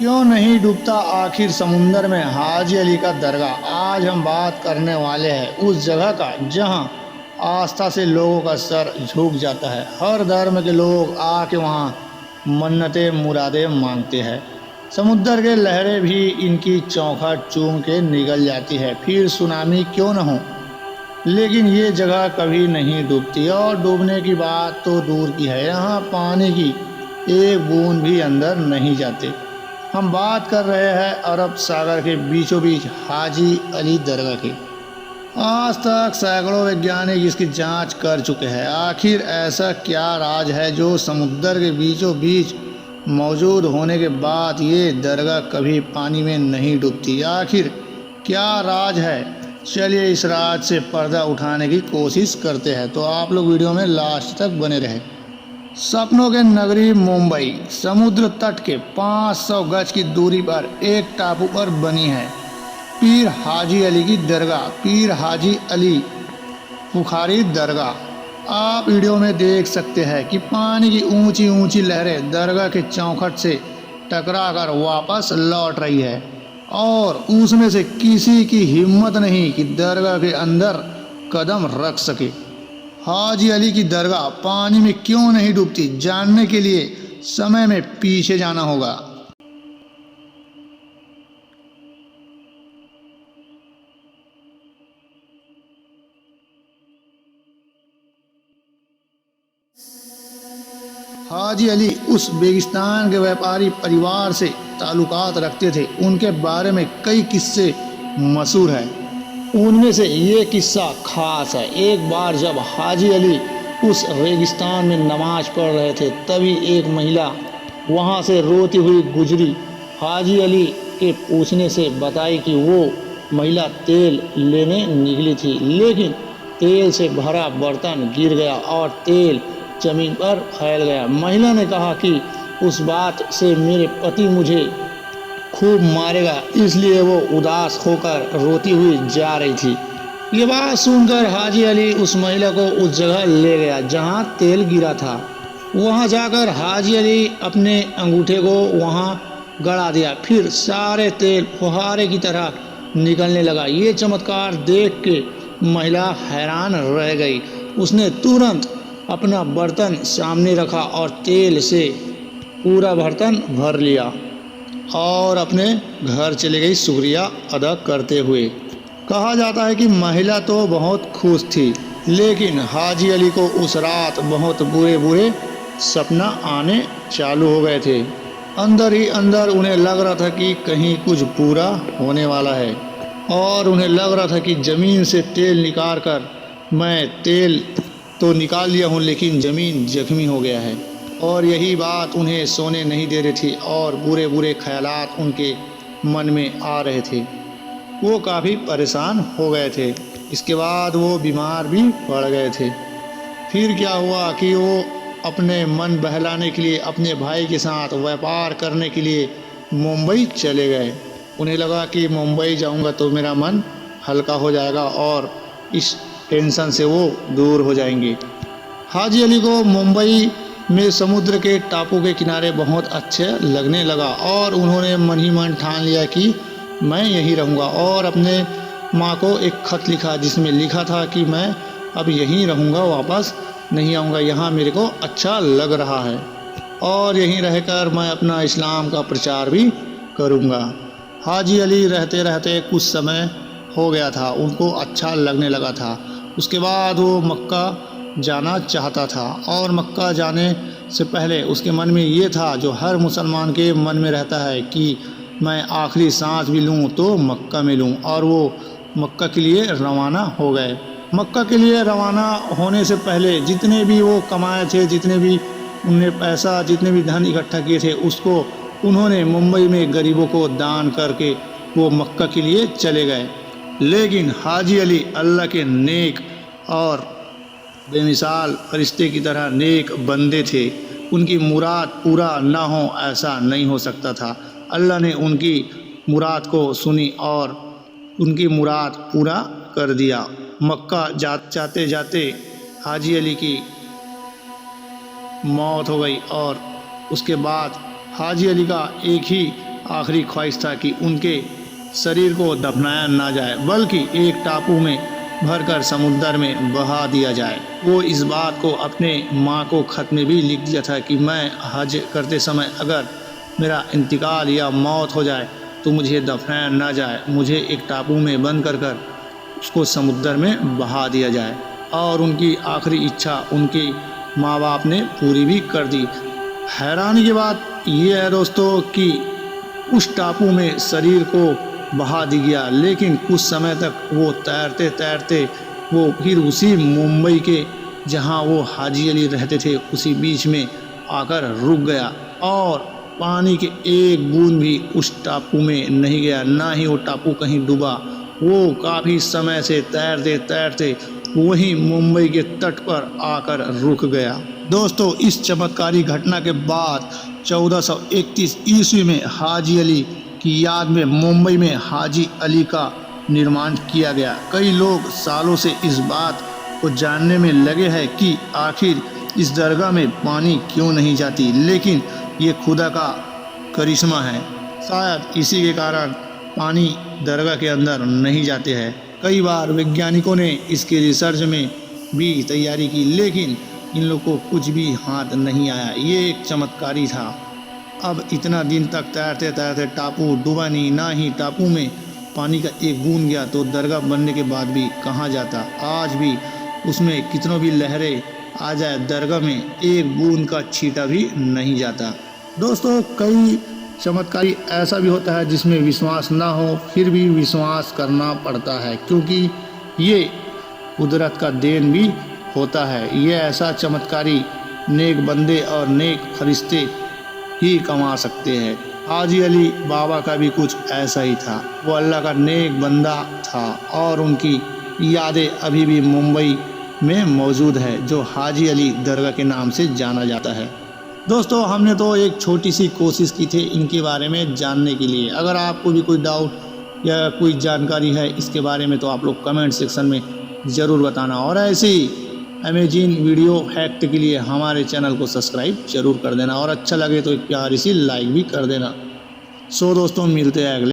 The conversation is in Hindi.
क्यों नहीं डूबता आखिर समुंदर में हाजी अली का दरगाह। आज हम बात करने वाले हैं उस जगह का जहां आस्था से लोगों का सर झुक जाता है। हर धर्म के लोग आके वहां मन्नतें मुरादें मांगते हैं। समुद्र के लहरें भी इनकी चौखट चूम के निगल जाती है, फिर सुनामी क्यों न हो, लेकिन ये जगह कभी नहीं डूबती। और डूबने की बात तो दूर की है, यहाँ पानी की एक बूंद भी अंदर नहीं जाते। हम बात कर रहे हैं अरब सागर के बीचों बीच हाजी अली दरगाह की। आज तक सैकड़ों वैज्ञानिक इसकी जांच कर चुके हैं। आखिर ऐसा क्या राज है जो समुद्र के बीचों बीच मौजूद होने के बाद ये दरगाह कभी पानी में नहीं डूबती? आखिर क्या राज है? चलिए इस राज से पर्दा उठाने की कोशिश करते हैं, तो आप लोग वीडियो में लास्ट तक बने रहे। सपनों के नगरी मुंबई समुद्र तट के 500 गज की दूरी पर एक टापू पर बनी है पीर हाजी अली की दरगाह, पीर हाजी अली बुखारी दरगाह। आप वीडियो में देख सकते हैं कि पानी की ऊंची ऊंची लहरें दरगाह के चौखट से टकराकर वापस लौट रही है और उसमें से किसी की हिम्मत नहीं कि दरगाह के अंदर कदम रख सके। हाजी अली की दरगाह पानी में क्यों नहीं डूबती, जानने के लिए समय में पीछे जाना होगा। हाजी अली उस बेगिस्तान के व्यापारी परिवार से ताल्लुकात रखते थे। उनके बारे में कई किस्से मशहूर हैं। उनमें से ये किस्सा खास है। एक बार जब हाजी अली उस रेगिस्तान में नमाज पढ़ रहे थे, तभी एक महिला वहाँ से रोती हुई गुजरी। हाजी अली के पूछने से बताई कि वो महिला तेल लेने निकली थी, लेकिन तेल से भरा बर्तन गिर गया और तेल जमीन पर फैल गया। महिला ने कहा कि उस बात से मेरे पति मुझे खूब मारेगा, इसलिए वो उदास होकर रोती हुई जा रही थी। ये बात सुनकर हाजी अली उस महिला को उस जगह ले गया जहाँ तेल गिरा था। वहाँ जाकर हाजी अली अपने अंगूठे को वहाँ गड़ा दिया, फिर सारे तेल फुहारे की तरह निकलने लगा। ये चमत्कार देख के महिला हैरान रह गई। उसने तुरंत अपना बर्तन सामने रखा और तेल से पूरा बर्तन भर लिया और अपने घर चली गई शुक्रिया अदा करते हुए। कहा जाता है कि महिला तो बहुत खुश थी, लेकिन हाजी अली को उस रात बहुत बुरे बुरे सपना आने चालू हो गए थे। अंदर ही अंदर उन्हें लग रहा था कि कहीं कुछ बुरा होने वाला है और उन्हें लग रहा था कि ज़मीन से तेल निकाल कर मैं तेल तो निकाल लिया हूँ, लेकिन ज़मीन जख्मी हो गया है। और यही बात उन्हें सोने नहीं दे रही थी और बुरे बुरे ख्यालात उनके मन में आ रहे थे। वो काफ़ी परेशान हो गए थे। इसके बाद वो बीमार भी पड़ गए थे। फिर क्या हुआ कि वो अपने मन बहलाने के लिए अपने भाई के साथ व्यापार करने के लिए मुंबई चले गए। उन्हें लगा कि मुंबई जाऊंगा तो मेरा मन हल्का हो जाएगा और इस टेंशन से वो दूर हो जाएंगे। हाजी अली को मुंबई में समुद्र के टापू के किनारे बहुत अच्छे लगने लगा और उन्होंने मन ही मन ठान लिया कि मैं यहीं रहूँगा और अपने माँ को एक खत लिखा जिसमें लिखा था कि मैं अब यहीं रहूँगा, वापस नहीं आऊँगा। यहाँ मेरे को अच्छा लग रहा है और यहीं रहकर मैं अपना इस्लाम का प्रचार भी करूँगा। हाजी अली रहते रहते कुछ समय हो गया था, उनको अच्छा लगने लगा था। उसके बाद वो मक्का जाना चाहता था और मक्का जाने से पहले उसके मन में ये था जो हर मुसलमान के मन में रहता है कि मैं आखिरी सांस भी लूँ तो मक्का में लूँ। और वो मक्का के लिए रवाना हो गए। मक्का के लिए रवाना होने से पहले जितने भी वो कमाए थे, जितने भी उनने पैसा, जितने भी धन इकट्ठा किए थे, उसको उन्होंने मुंबई में गरीबों को दान करके वो मक्का के लिए चले गए। लेकिन हाजी अली अल्लाह के नेक और बेमिसाल फरिश्ते की तरह नेक बंदे थे। उनकी मुराद पूरा ना हो ऐसा नहीं हो सकता था। अल्लाह ने उनकी मुराद को सुनी और उनकी मुराद पूरा कर दिया। मक्का जाते जाते हाजी अली की मौत हो गई और उसके बाद हाजी अली का एक ही आखिरी ख्वाहिश था कि उनके शरीर को दफनाया ना जाए बल्कि एक टापू में भरकर समुद्र में बहा दिया जाए। वो इस बात को अपने माँ को खत में भी लिख दिया था कि मैं हज करते समय अगर मेरा इंतकाल या मौत हो जाए तो मुझे दफनाया ना जाए, मुझे एक टापू में बंद कर उसको समुद्र में बहा दिया जाए। और उनकी आखिरी इच्छा उनके माँ बाप ने पूरी भी कर दी। हैरानी की बात यह है दोस्तों कि उस टापू में शरीर को बहा दिया गया, लेकिन कुछ समय तक वो तैरते तैरते वो फिर उसी मुंबई के जहाँ वो हाजी अली रहते थे उसी बीच में आकर रुक गया और पानी के एक बूंद भी उस टापू में नहीं गया, ना ही वो टापू कहीं डूबा। वो काफ़ी समय से तैरते तैरते वहीं मुंबई के तट पर आकर रुक गया। दोस्तों, इस चमत्कारी घटना के बाद 1431 ईस्वी में हाजी अली की याद में मुंबई में हाजी अली का निर्माण किया गया। कई लोग सालों से इस बात को जानने में लगे हैं कि आखिर इस दरगाह में पानी क्यों नहीं जाती, लेकिन ये खुदा का करिश्मा है। शायद इसी के कारण पानी दरगाह के अंदर नहीं जाते हैं। कई बार वैज्ञानिकों ने इसके रिसर्च में भी तैयारी की, लेकिन इन लोगों को कुछ भी हाथ नहीं आया। ये एक चमत्कारी था। अब इतना दिन तक तैरते तैरते टापू डूबा नहीं, ना ही टापू में पानी का एक बूंद गया, तो दरगाह बनने के बाद भी कहाँ जाता। आज भी उसमें कितनों भी लहरें आ जाए, दरगाह में एक बूंद का छींटा भी नहीं जाता। दोस्तों, कई चमत्कारी ऐसा भी होता है जिसमें विश्वास ना हो फिर भी विश्वास करना पड़ता है, क्योंकि ये कुदरत का देन भी होता है। ये ऐसा चमत्कारी नेक बंदे और नेक फरिश्ते ही कमा सकते हैं। हाजी अली बाबा का भी कुछ ऐसा ही था। वो अल्लाह का नेक बंदा था और उनकी यादें अभी भी मुंबई में मौजूद है, जो हाजी अली दरगाह के नाम से जाना जाता है। दोस्तों, हमने तो एक छोटी सी कोशिश की थी इनके बारे में जानने के लिए। अगर आपको भी कोई डाउट या कोई जानकारी है इसके बारे में तो आप लोग कमेंट सेक्शन में ज़रूर बताना, और ऐसे ही अमेजिंग वीडियो फैक्ट के लिए हमारे चैनल को सब्सक्राइब जरूर कर देना, और अच्छा लगे तो एक प्यारी सी लाइक भी कर देना। सो दोस्तों, मिलते हैं अगले